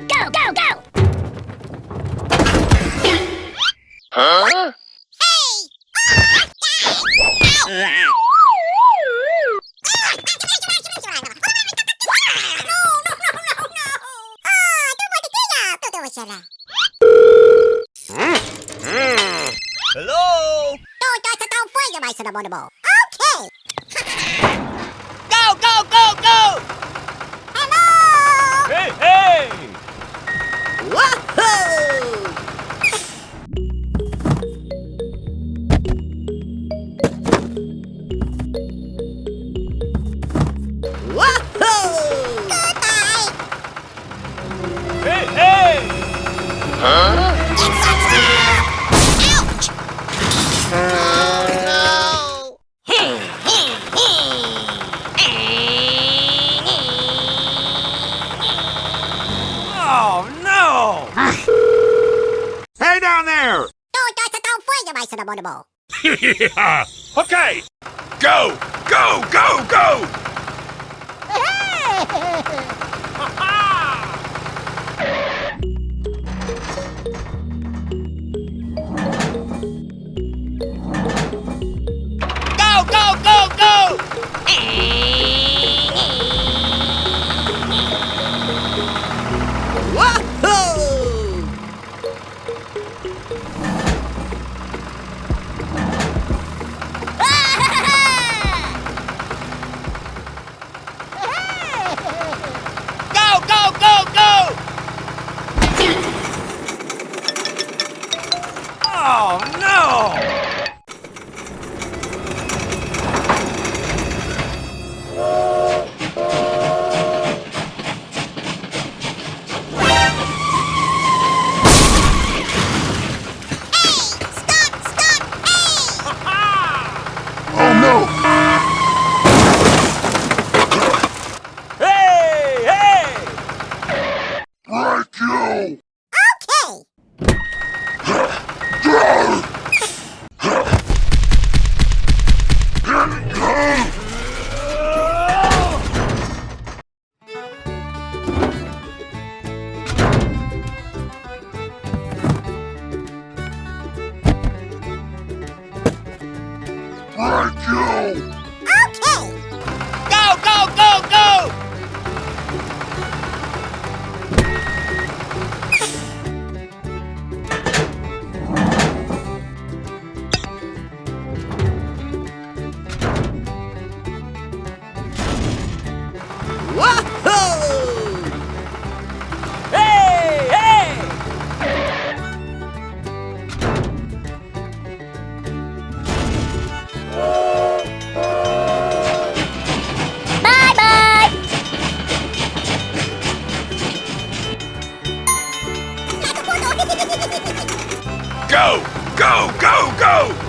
Go, go, go! Huh? Hello? Okay! Go, go, go, go! Hello! Hey, hey! Wahoo! Wahoo! Goodbye! Hey, hey! Huh? It's a trap! Ouch! Oh, no! Oh, no! Hey down there! Yeah. Okay. Go! Go! Go! Go! Go, go, go, go! Wahoo! Go, go, go, go! Oh, no! Oh no! Hey, hey! Right you! Okay! Right you! Okay! Go, go, go, go! Wahoo! Hey, hey! Bye-bye! Go! Go! Go! Go!